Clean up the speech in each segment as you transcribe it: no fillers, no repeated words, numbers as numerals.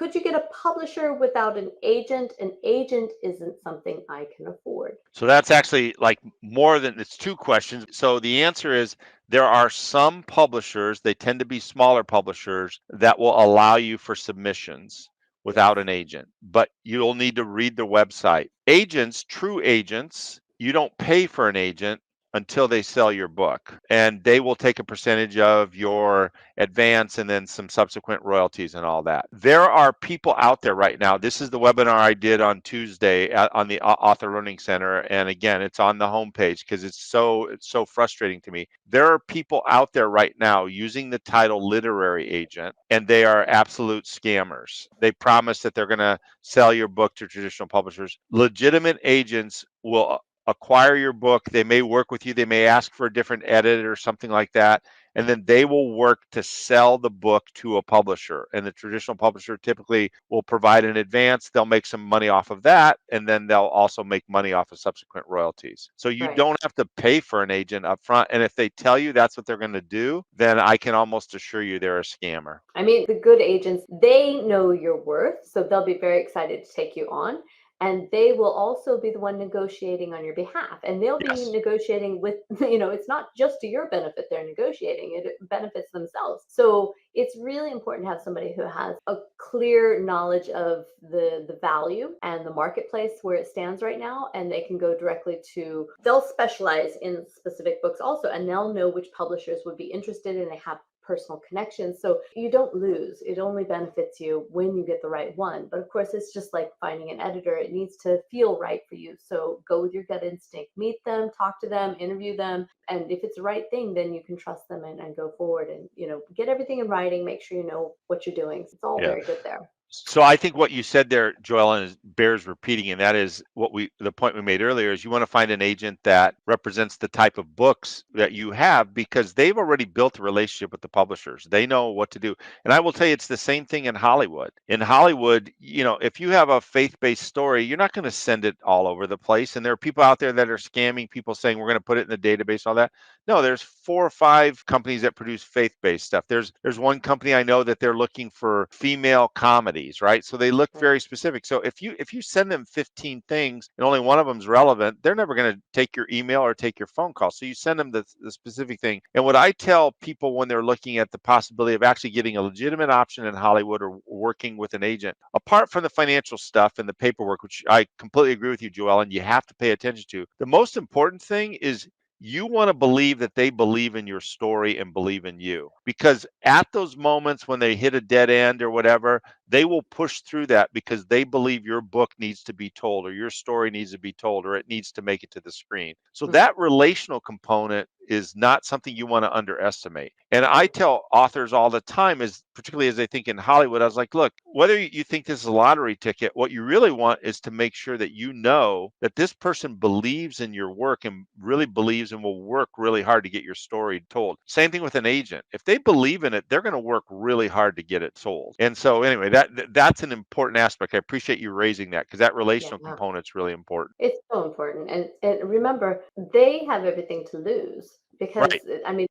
Could you get a publisher without an agent? An agent isn't something I can afford. So that's actually like more than it's two questions. So the answer is there are some publishers, they tend to be smaller publishers, that will allow you for submissions Yes. without an agent, but you'll need to read the website. Agents, true agents, you don't pay for an agent until they sell your book, and they will take a percentage of your advance and then some subsequent royalties and all that. There are people out there right now. This is the webinar I did on Tuesday on the Author Learning Center, and again, it's on the homepage because it's so frustrating to me. There are people out there right now using the title literary agent, and they are absolute scammers. They promise that they're going to sell your book to traditional publishers. Legitimate agents will acquire your book. They may work with you. They may ask for a different edit or something like that. And then they will work to sell the book to a publisher. And the traditional publisher typically will provide an advance. They'll make some money off of that. And then they'll also make money off of subsequent royalties. So you Right. don't have to pay for an agent up front. And if they tell you that's what they're going to do, then I can almost assure you they're a scammer. I mean, the good agents, they know your worth, so they'll be very excited to take you on. And they will also be the one negotiating on your behalf. And they'll be Yes. negotiating with, it's not just to your benefit they're negotiating, it benefits themselves. So it's really important to have somebody who has a clear knowledge of the value and the marketplace where it stands right now. And they can go directly to, they'll specialize in specific books also, and they'll know which publishers would be interested, and they have personal connections. So you don't lose. It only benefits you when you get the right one. But of course, it's just like finding an editor. It needs to feel right for you. So go with your gut instinct. Meet them, talk to them, interview them. And if it's the right thing, then you can trust them and go forward and, get everything in writing. Make sure you know what you're doing. It's all Yeah. very good there. So I think what you said there, Joellen, bears repeating, and that is the point we made earlier is you want to find an agent that represents the type of books that you have because they've already built a relationship with the publishers. They know what to do. And I will tell you, it's the same thing in Hollywood. In Hollywood, if you have a faith-based story, you're not going to send it all over the place. And there are people out there that are scamming people saying we're going to put it in the database, all that. No, there's 4 or 5 companies that produce faith-based stuff. There's one company I know that they're looking for female comedies, right? So they look Right. very specific. So if you send them 15 things and only one of them is relevant, they're never going to take your email or take your phone call. So you send them the specific thing. And what I tell people when they're looking at the possibility of actually getting a legitimate option in Hollywood or working with an agent, apart from the financial stuff and the paperwork, which I completely agree with you, Joelle, and you have to pay attention to, the most important thing is you want to believe that they believe in your story and believe in you. Because at those moments when they hit a dead end or whatever, they will push through that because they believe your book needs to be told or your story needs to be told or it needs to make it to the screen. So Mm. that relational component is not something you want to underestimate. And I tell authors all the time, is particularly as they think in Hollywood, I was like, look, whether you think this is a lottery ticket, what you really want is to make sure that you know that this person believes in your work and really believes and will work really hard to get your story told. Same thing with an agent. If they believe in it, they're going to work really hard to get it sold. And so anyway, that's an important aspect. I appreciate you raising that because that relational Yeah. component is really important. It's so important. And remember, they have everything to lose because, Right, I mean,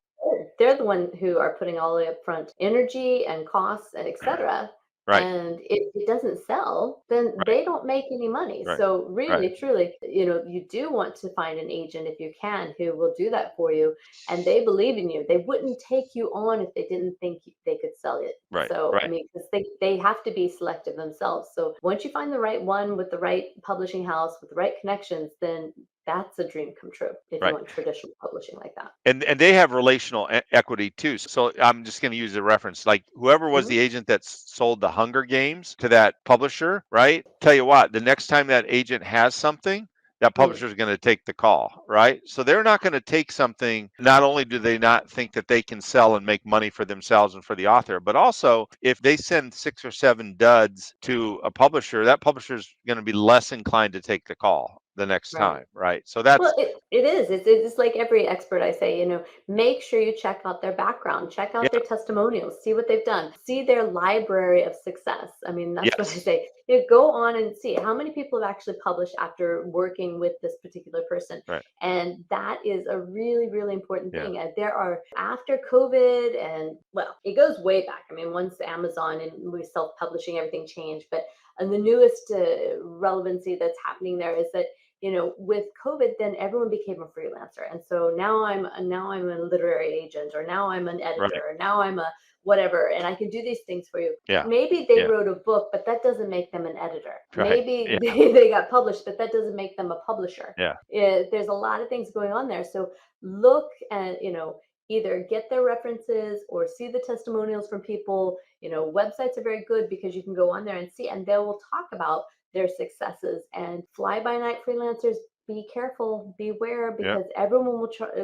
they're the one who are putting all the upfront energy and costs and et cetera. right, And if it doesn't sell, then right, they don't make any money. right, So right. really, truly, you do want to find an agent if you can who will do that for you. And they believe in you. They wouldn't take you on if they didn't think they could sell it. Right, So, I right. mean, because they have to be selective themselves. So once you find the right one with the right publishing house, with the right connections, then that's a dream come true if you Right. want traditional publishing like that. And they have relational equity too. So I'm just going to use a reference like whoever was Mhm. the agent that sold the Hunger Games to that publisher, right? Tell you what, the next time that agent has something, that Mm. publisher is going to take the call, right? So they're not going to take something. Not only do they not think that they can sell and make money for themselves and for the author, but also if they send 6 or 7 duds to a publisher, that publisher is going to be less inclined to take the call. the next Right. time, right? So Well, that's it is. It's like every expert I say, make sure you check out their background, check out yeah, their testimonials, see what they've done, see their library of success. I mean, that's what I yes, say. Go on and see how many people have actually published after working with this particular person. right, And that is a really, really important yeah, thing. And there are, after COVID, and well, it goes way back. I mean, once Amazon and we self-publishing, everything changed. But and the newest relevancy that's happening there is that with COVID, then everyone became a freelancer, and so now I'm a literary agent, or now I'm an editor, right, or now I'm a whatever, and I can do these things for you. yeah, Maybe they yeah, wrote a book, but that doesn't make them an editor. right, Maybe yeah, they got published, but that doesn't make them a publisher. yeah, There's a lot of things going on there. So look and either get their references or see the testimonials from people. Websites are very good because you can go on there and see, and they will talk about their successes. And fly by night freelancers, be careful, beware, yeah, because everyone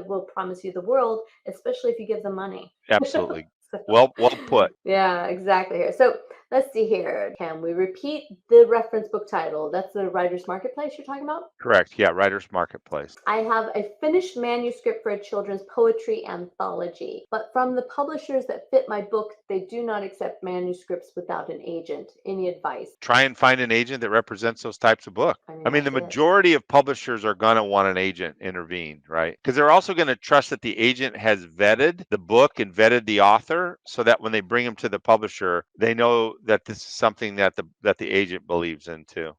will promise you the world, especially if you give them money. absolutely. So, Well put. yeah, exactly. Here, so let's see here. Can we repeat the reference book title? That's the Writers Marketplace you're talking about. Correct. Yeah, Writers Marketplace. I have a finished manuscript for a children's poetry anthology, but from the publishers that fit my book, they do not accept manuscripts without an agent. Any advice? Try and find an agent that represents those types of books. I mean, I mean, the that's it. majority of publishers are going to want an agent intervene, right? Because they're also going to trust that the agent has vetted the book and vetted the author, so that when they bring them to the publisher, they know that this is something that the agent believes in too.